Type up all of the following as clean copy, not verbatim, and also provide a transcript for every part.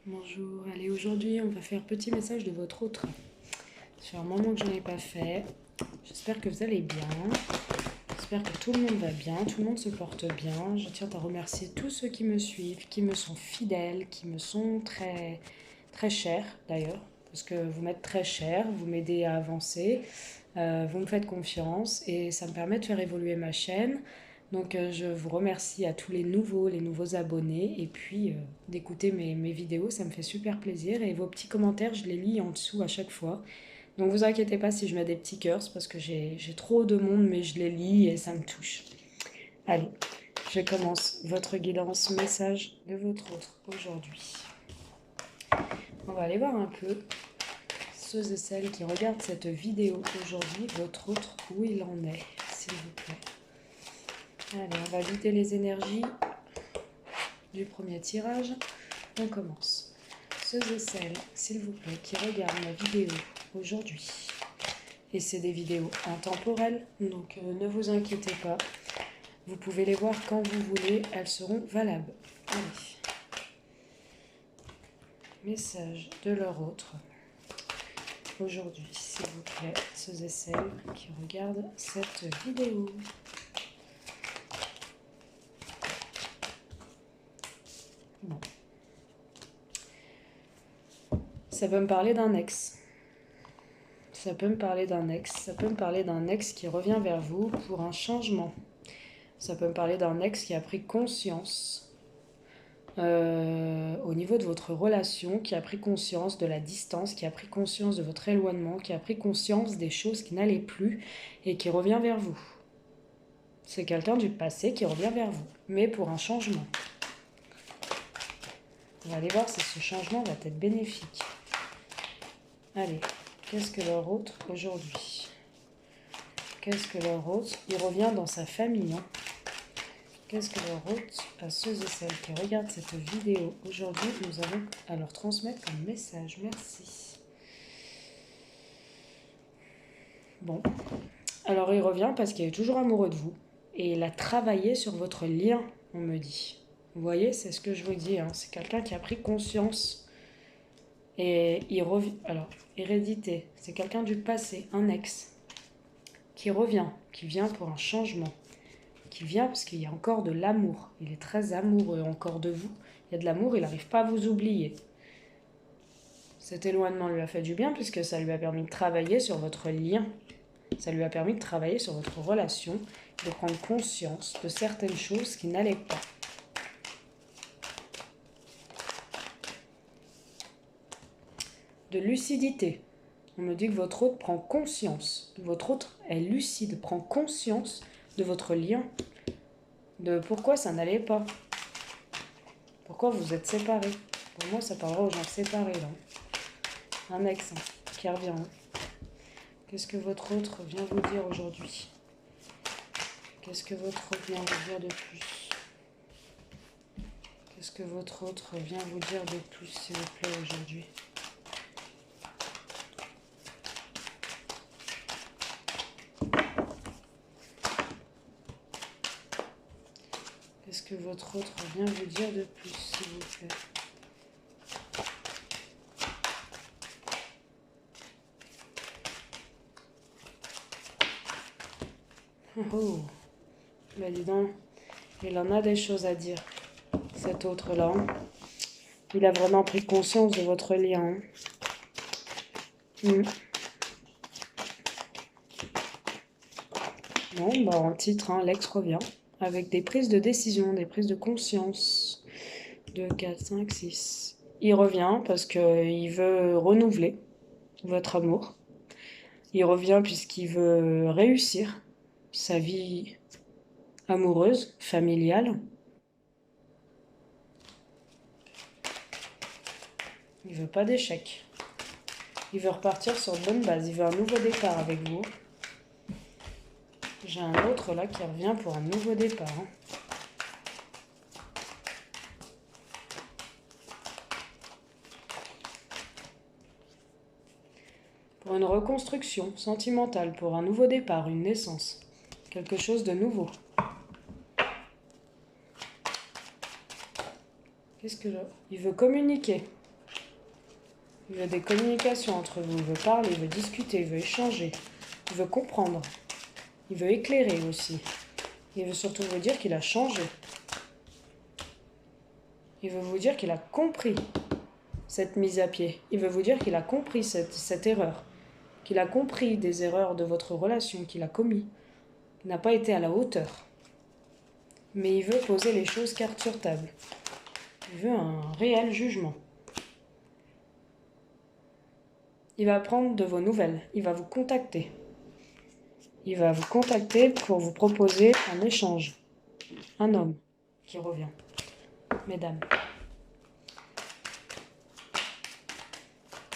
Bonjour, allez, aujourd'hui on va faire petit message de votre autre. Ça fait un moment que je n'en ai pas fait. J'espère que vous allez bien. J'espère que tout le monde va bien, tout le monde se porte bien. Je tiens à remercier tous ceux qui me suivent, qui me sont fidèles, qui me sont très, très chers d'ailleurs. Parce que vous m'êtes très chers, vous m'aidez à avancer, vous me faites confiance et ça me permet de faire évoluer ma chaîne. Donc je vous remercie à tous les nouveaux abonnés et puis d'écouter mes vidéos, ça me fait super plaisir. Et vos petits commentaires, je les lis en dessous à chaque fois. Donc vous inquiétez pas si je mets des petits cœurs, c'est parce que j'ai trop de monde, mais je les lis et ça me touche. Allez, je commence votre guidance message de votre autre aujourd'hui. On va aller voir un peu ceux et celles qui regardent cette vidéo aujourd'hui, votre autre, où il en est, s'il vous plaît. Allez, on va vider les énergies du premier tirage. On commence. Ceux et celles, s'il vous plaît, qui regardent ma vidéo aujourd'hui. Et c'est des vidéos intemporelles, donc ne vous inquiétez pas. Vous pouvez les voir quand vous voulez, elles seront valables. Allez. Message de leur autre. Aujourd'hui, s'il vous plaît, ceux et celles qui regardent cette vidéo. Bon. Ça peut me parler d'un ex. Ça peut me parler d'un ex. Ça peut me parler d'un ex qui revient vers vous pour un changement. Ça peut me parler d'un ex qui a pris conscience au niveau de votre relation, qui a pris conscience de la distance, qui a pris conscience de votre éloignement, qui a pris conscience des choses qui n'allaient plus et qui revient vers vous. C'est quelqu'un du passé qui revient vers vous, mais pour un changement. On va aller voir si ce changement va être bénéfique. Allez, qu'est-ce que leur autre aujourd'hui? Qu'est-ce que leur autre? Il revient dans sa famille. Qu'est-ce que leur autre, à ceux et celles qui regardent cette vidéo aujourd'hui, nous avons à leur transmettre comme message? Merci. Bon, alors il revient parce qu'il est toujours amoureux de vous et il a travaillé sur votre lien, on me dit. Vous voyez, c'est ce que je vous dis, hein. C'est quelqu'un qui a pris conscience et il revient. Alors, hérédité, c'est quelqu'un du passé, un ex, qui revient, qui vient pour un changement. Qui vient parce qu'il y a encore de l'amour. Il est très amoureux encore de vous. Il y a de l'amour, il n'arrive pas à vous oublier. Cet éloignement lui a fait du bien puisque ça lui a permis de travailler sur votre lien. Ça lui a permis de travailler sur votre relation, de prendre conscience de certaines choses qui n'allaient pas. De lucidité. On me dit que votre autre prend conscience. Votre autre est lucide, prend conscience de votre lien, de pourquoi ça n'allait pas. Pourquoi vous êtes séparés? Pour moi, ça parlera aux gens séparés, là. Un ex qui revient. Qu'est-ce que votre autre vient vous dire aujourd'hui? Qu'est-ce que votre autre vient vous dire de plus? Qu'est-ce que votre autre vient vous dire de plus, s'il vous plaît, aujourd'hui? Qu'est-ce que votre autre vient vous dire de plus, s'il vous plaît? Oh, bah dis donc, il en a des choses à dire, cet autre-là. Il a vraiment pris conscience de votre lien. Bon, bah en titre, hein, l'ex revient, avec des prises de décision, des prises de conscience. 2, 4, 5, 6. Il revient parce qu'il veut renouveler votre amour. Il revient puisqu'il veut réussir sa vie amoureuse, familiale. Il veut pas d'échec. Il veut repartir sur de bonnes bases. Il veut un nouveau départ avec vous. J'ai un autre là qui revient pour un nouveau départ. Pour une reconstruction sentimentale, pour un nouveau départ, une naissance. Quelque chose de nouveau. Qu'est-ce que il veut communiquer. Il veut des communications entre vous, il veut parler, il veut discuter, il veut échanger, il veut comprendre, il veut éclairer aussi. Il veut surtout vous dire qu'il a changé. Il veut vous dire qu'il a compris cette mise à pied. Il veut vous dire qu'il a compris cette erreur, qu'il a compris des erreurs de votre relation, qu'il a commis, qu'il n'a pas été à la hauteur. Mais il veut poser les choses carte sur table. Il veut un réel jugement. Il va prendre de vos nouvelles. Il va vous contacter. Il va vous contacter pour vous proposer un échange. Un homme qui revient. Mesdames.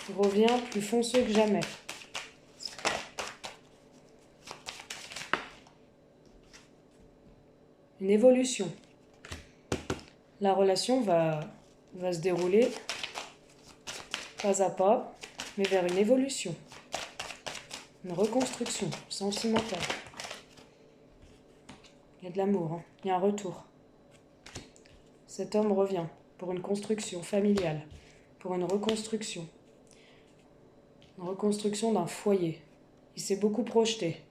Il revient plus fonceux que jamais. Une évolution. La relation va se dérouler pas à pas, mais vers une évolution. Une reconstruction sentimentale. Il y a de l'amour, hein. Il y a un retour. Cet homme revient pour une construction familiale, pour une reconstruction. Une reconstruction d'un foyer. Il s'est beaucoup projeté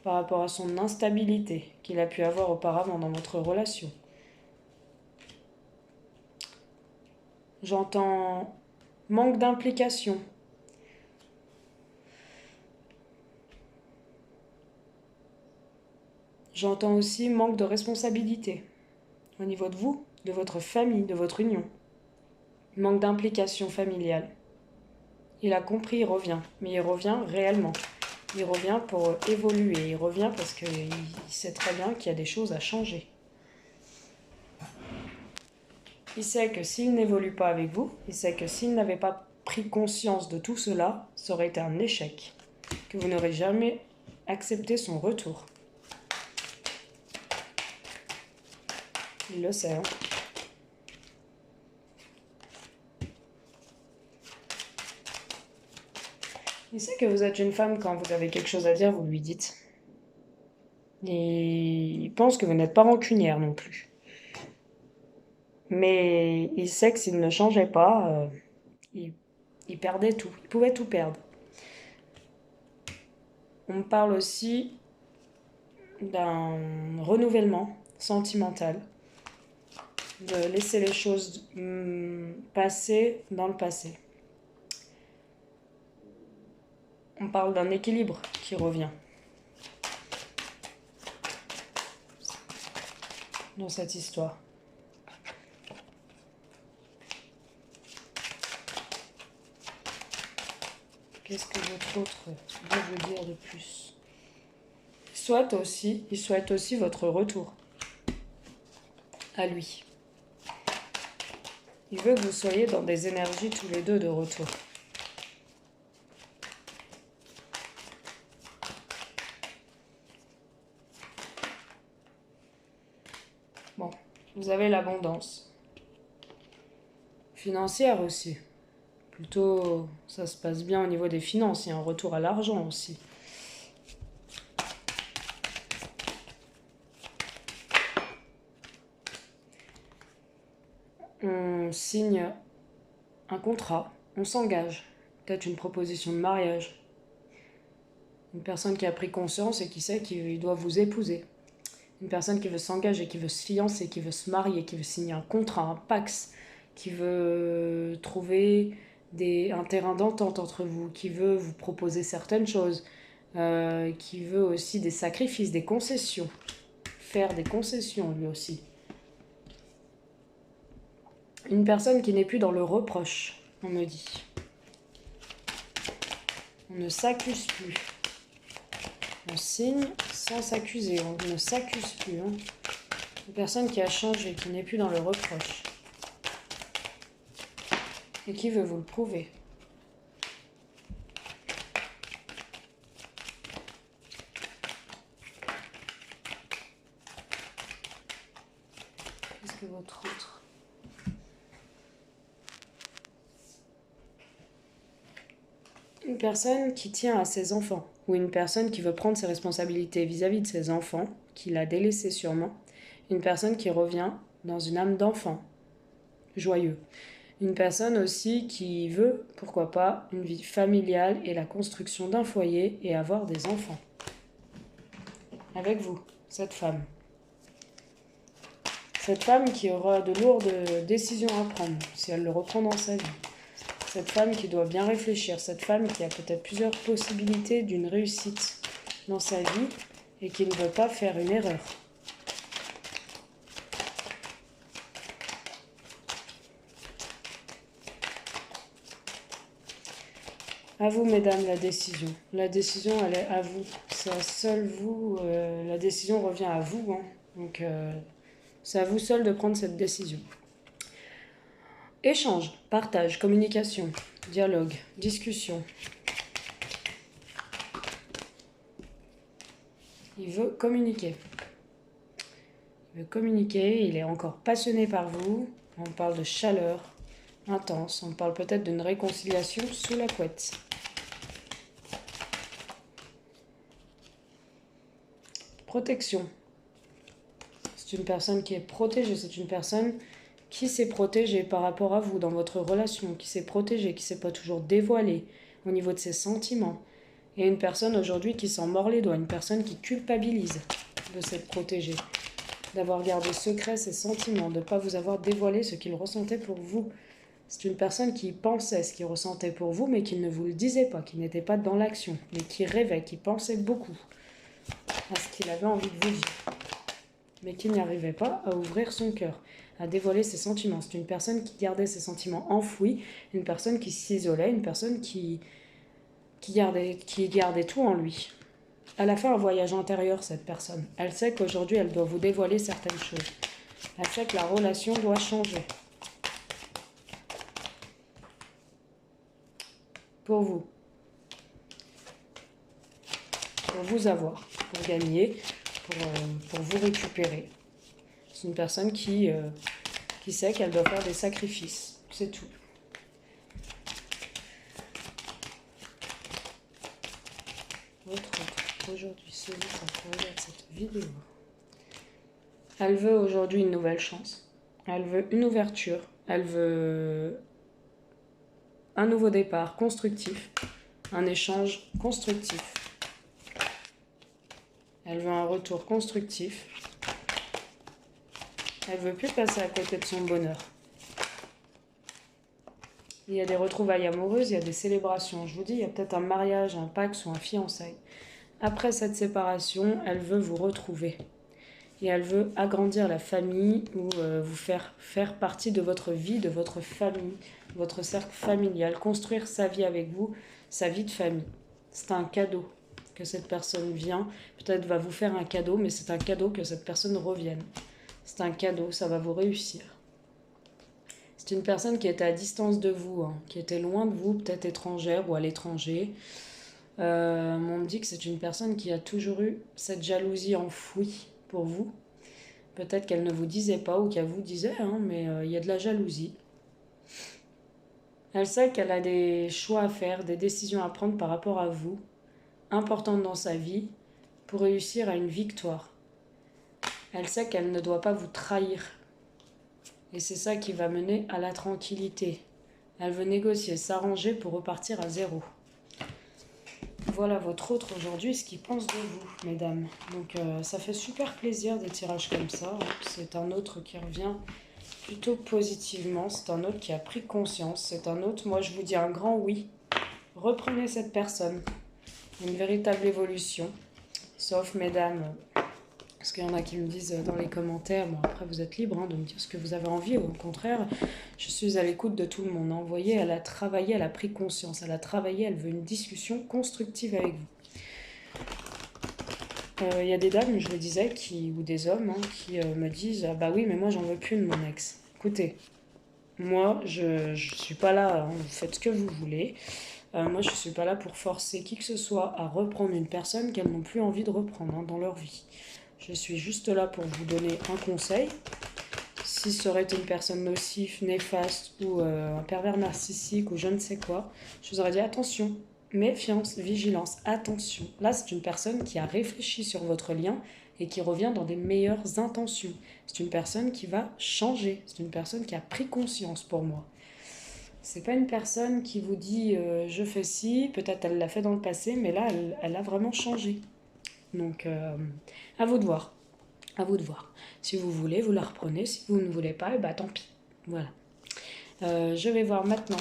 par rapport à son instabilité qu'il a pu avoir auparavant dans votre relation. J'entends manque d'implication. J'entends aussi manque de responsabilité au niveau de vous, de votre famille, de votre union. Manque d'implication familiale. Il a compris, il revient, mais il revient réellement. Il revient pour évoluer, il revient parce qu'il sait très bien qu'il y a des choses à changer. Il sait que s'il n'évolue pas avec vous, il sait que s'il n'avait pas pris conscience de tout cela, ça aurait été un échec, que vous n'aurez jamais accepté son retour. Il le sait, hein. Il sait que vous êtes une femme, quand vous avez quelque chose à dire, vous lui dites. Et il pense que vous n'êtes pas rancunière non plus. Mais il sait que s'il ne changeait pas, il perdait tout. Il pouvait tout perdre. On me parle aussi d'un renouvellement sentimental, de laisser les choses passer dans le passé. On parle d'un équilibre qui revient dans cette histoire. Qu'est-ce que votre autre veut vous dire de plus? Il souhaite aussi votre retour à lui. Il veut que vous soyez dans des énergies tous les deux de retour. Bon, vous avez l'abondance. Financière aussi. Plutôt, ça se passe bien au niveau des finances. Il y a un retour à l'argent aussi. On signe un contrat, on s'engage. Peut-être une proposition de mariage. Une personne qui a pris conscience et qui sait qu'il doit vous épouser. Une personne qui veut s'engager, qui veut se fiancer, qui veut se marier, qui veut signer un contrat, un pax, qui veut trouver un terrain d'entente entre vous, qui veut vous proposer certaines choses, qui veut aussi des sacrifices, des concessions. Faire des concessions lui aussi. Une personne qui n'est plus dans le reproche, on me dit. On ne s'accuse plus. On signe sans s'accuser, on ne s'accuse plus. Hein. Une personne qui a changé, qui n'est plus dans le reproche. Et qui veut vous le prouver. Qu'est-ce que votre autre? Une personne qui tient à ses enfants, ou une personne qui veut prendre ses responsabilités vis-à-vis de ses enfants, qui l'a délaissé sûrement. Une personne qui revient dans une âme d'enfant, joyeux. Une personne aussi qui veut, pourquoi pas, une vie familiale et la construction d'un foyer et avoir des enfants. Avec vous, cette femme. Cette femme qui aura de lourdes décisions à prendre, si elle le reprend dans sa vie. Cette femme qui doit bien réfléchir. Cette femme qui a peut-être plusieurs possibilités d'une réussite dans sa vie et qui ne veut pas faire une erreur. À vous, mesdames, la décision. La décision, elle est à vous. C'est à seul vous. La décision revient à vous. Hein. Donc, c'est à vous seul de prendre cette décision. Échange, partage, communication, dialogue, discussion. Il veut communiquer. Il veut communiquer. Il est encore passionné par vous. On parle de chaleur intense. On parle peut-être d'une réconciliation sous la couette. Protection. C'est une personne qui est protégée. C'est une personne qui s'est protégée par rapport à vous dans votre relation, qui s'est protégée, qui ne s'est pas toujours dévoilée au niveau de ses sentiments. Et une personne aujourd'hui qui s'en mord les doigts, une personne qui culpabilise de s'être protégée, d'avoir gardé secret ses sentiments, de ne pas vous avoir dévoilé ce qu'il ressentait pour vous. C'est une personne qui pensait ce qu'il ressentait pour vous, mais qui ne vous le disait pas, qui n'était pas dans l'action, mais qui rêvait, qui pensait beaucoup à ce qu'il avait envie de vous dire, mais qui n'y arrivait pas à ouvrir son cœur, à dévoiler ses sentiments. C'est une personne qui gardait ses sentiments enfouis, une personne qui s'isolait, une personne qui gardait tout en lui. Elle a fait un voyage intérieur, cette personne. Elle sait qu'aujourd'hui, elle doit vous dévoiler certaines choses. Elle sait que la relation doit changer. Pour vous. Pour vous avoir. Pour gagner. Pour vous récupérer. C'est une personne qui sait qu'elle doit faire des sacrifices. C'est tout. Aujourd'hui, celui qui regarde cette vidéo. Elle veut aujourd'hui une nouvelle chance. Elle veut une ouverture. Elle veut un nouveau départ constructif. Un échange constructif. Elle veut un retour constructif. Elle veut plus passer à côté de son bonheur. Il y a des retrouvailles amoureuses, il y a des célébrations. Je vous dis, il y a peut-être un mariage, un pax ou un fiançailles. Après cette séparation, elle veut vous retrouver. Et elle veut agrandir la famille ou vous faire partie de votre vie, de votre famille, votre cercle familial, construire sa vie avec vous, sa vie de famille. C'est un cadeau que cette personne vient, peut-être va vous faire un cadeau, mais c'est un cadeau que cette personne revienne. C'est un cadeau, ça va vous réussir. C'est une personne qui était à distance de vous, hein, qui était loin de vous, peut-être étrangère ou à l'étranger. On me dit que c'est une personne qui a toujours eu cette jalousie enfouie pour vous. Peut-être qu'elle ne vous disait pas ou qu'elle vous disait, hein, mais il y a de la jalousie. Elle sait qu'elle a des choix à faire, des décisions à prendre par rapport à vous, importantes dans sa vie, pour réussir à une victoire. Elle sait qu'elle ne doit pas vous trahir. Et c'est ça qui va mener à la tranquillité. Elle veut négocier, s'arranger pour repartir à zéro. Voilà votre autre aujourd'hui, ce qu'il pense de vous, mesdames. Donc ça fait super plaisir des tirages comme ça. C'est un autre qui revient plutôt positivement. C'est un autre qui a pris conscience. C'est un autre, moi je vous dis un grand oui. Reprenez cette personne. Une véritable évolution. Sauf, mesdames, parce qu'il y en a qui me disent dans les commentaires, bon après vous êtes libre de me dire ce que vous avez envie. Au contraire, je suis à l'écoute de tout le monde. Vous voyez, elle a travaillé, elle a pris conscience. Elle a travaillé, elle veut une discussion constructive avec vous. Il y a des dames, je le disais, ou des hommes, qui me disent « Ah bah oui, mais moi j'en veux plus de mon ex. » Écoutez, moi je suis pas là, vous faites ce que vous voulez. Moi je suis pas là pour forcer qui que ce soit à reprendre une personne qu'elles n'ont plus envie de reprendre dans leur vie. Je suis juste là pour vous donner un conseil. Si ça aurait été une personne nocive, néfaste ou un pervers narcissique ou je ne sais quoi, je vous aurais dit attention, méfiance, vigilance, attention. Là, c'est une personne qui a réfléchi sur votre lien et qui revient dans des meilleures intentions. C'est une personne qui va changer. C'est une personne qui a pris conscience pour moi. C'est pas une personne qui vous dit je fais ci, peut-être elle l'a fait dans le passé, mais là elle a vraiment changé. Donc à vous de voir, à vous de voir. Si vous voulez, vous la reprenez. Si vous ne voulez pas, et bah tant pis. Voilà. Je vais voir maintenant.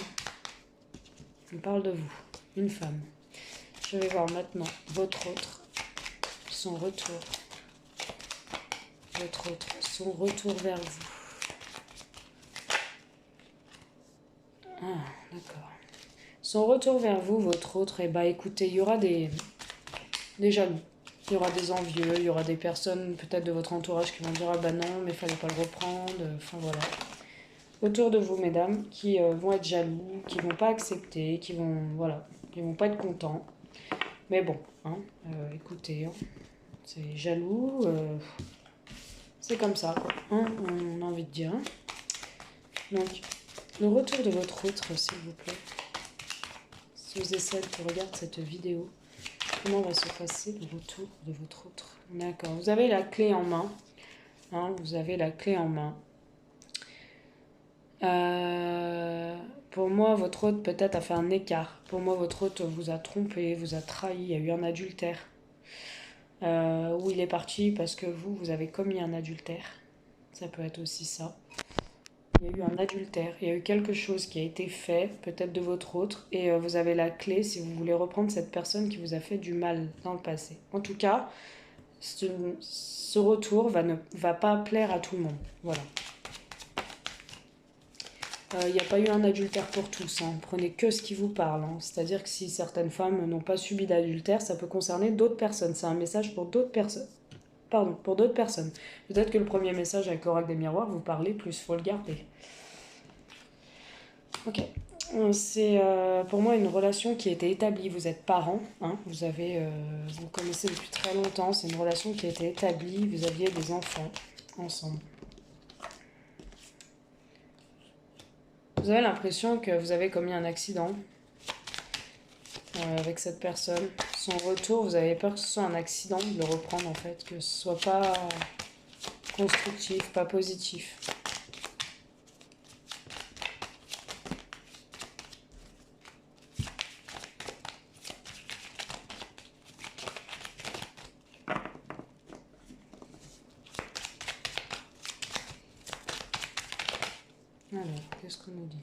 On parle de vous, une femme. Je vais voir maintenant votre autre, son retour. Votre autre, son retour vers vous. Ah, d'accord. Son retour vers vous, votre autre, et bah écoutez, il y aura des jaloux. Il y aura des envieux, il y aura des personnes peut-être de votre entourage qui vont dire ah bah non, mais il fallait pas le reprendre. Enfin voilà. Autour de vous, mesdames, qui vont être jaloux, qui vont pas accepter, qui vont voilà, qui vont pas être contents. Mais bon, hein, écoutez, hein, c'est jaloux, c'est comme ça, quoi, hein, on a envie de dire. Donc, le retour de votre autre, s'il vous plaît. Ceux et celles qui regardent cette vidéo, comment va se passer le retour de votre autre? D'accord, vous avez la clé en main. Hein, vous avez la clé en main. Pour moi, votre hôte peut-être a fait un écart. Pour moi, votre hôte vous a trompé, vous a trahi, il y a eu un adultère. Ou il est parti parce que vous avez commis un adultère. Ça peut être aussi ça. Il y a eu un adultère, il y a eu quelque chose qui a été fait, peut-être de votre autre, et vous avez la clé si vous voulez reprendre cette personne qui vous a fait du mal dans le passé. En tout cas, ce retour ne va pas plaire à tout le monde. Voilà. Il n'y a pas eu un adultère pour tous, hein. Prenez que ce qui vous parle, hein. C'est-à-dire que si certaines femmes n'ont pas subi d'adultère, ça peut concerner d'autres personnes. C'est un message pour d'autres personnes. Pardon, pour d'autres personnes. Peut-être que le premier message avec l'oracle des miroirs vous parlez plus, faut le garder. Ok. C'est pour moi une relation qui a été établie. Vous êtes parents, hein, vous connaissez depuis très longtemps. C'est une relation qui a été établie. Vous aviez des enfants ensemble. Vous avez l'impression que vous avez commis un accident avec cette personne. Son retour, vous avez peur que ce soit un accident de le reprendre en fait, que ce soit pas constructif, pas positif. Alors, qu'est-ce qu'on nous dit?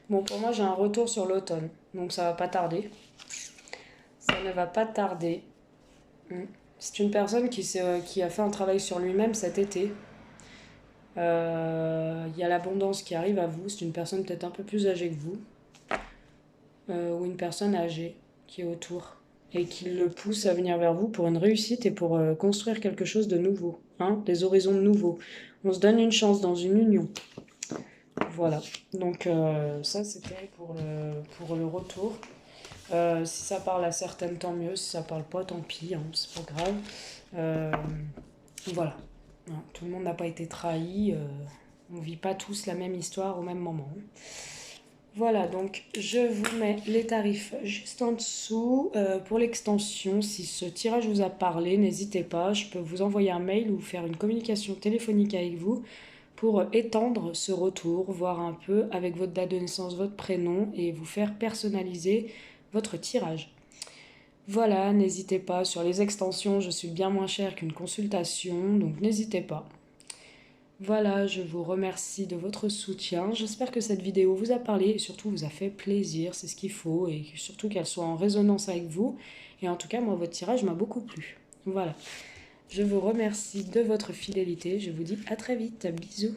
Bon, pour moi, j'ai un retour sur l'automne, donc ça va pas tarder. Ça ne va pas tarder. C'est une personne qui a fait un travail sur lui-même cet été. Il y a l'abondance qui arrive à vous. C'est une personne peut-être un peu plus âgée que vous. Ou une personne âgée qui est autour. Et qui le pousse à venir vers vous pour une réussite et pour construire quelque chose de nouveau. Hein, des horizons nouveaux. On se donne une chance dans une union. Voilà. Donc ça, c'était pour le retour. Si ça parle à certaines, tant mieux. Si ça parle pas, tant pis, hein, c'est pas grave. Voilà. Hein, tout le monde n'a pas été trahi. On vit pas tous la même histoire au même moment. Voilà, donc je vous mets les tarifs juste en dessous. Pour l'extension, si ce tirage vous a parlé, n'hésitez pas. Je peux vous envoyer un mail ou faire une communication téléphonique avec vous pour étendre ce retour, voir un peu avec votre date de naissance, votre prénom et vous faire personnaliser votre tirage. Voilà, n'hésitez pas, sur les extensions, je suis bien moins chère qu'une consultation, donc n'hésitez pas. Voilà, je vous remercie de votre soutien. J'espère que cette vidéo vous a parlé et surtout vous a fait plaisir, c'est ce qu'il faut, et surtout qu'elle soit en résonance avec vous. Et en tout cas, moi, votre tirage m'a beaucoup plu. Voilà. Je vous remercie de votre fidélité. Je vous dis à très vite. Bisous.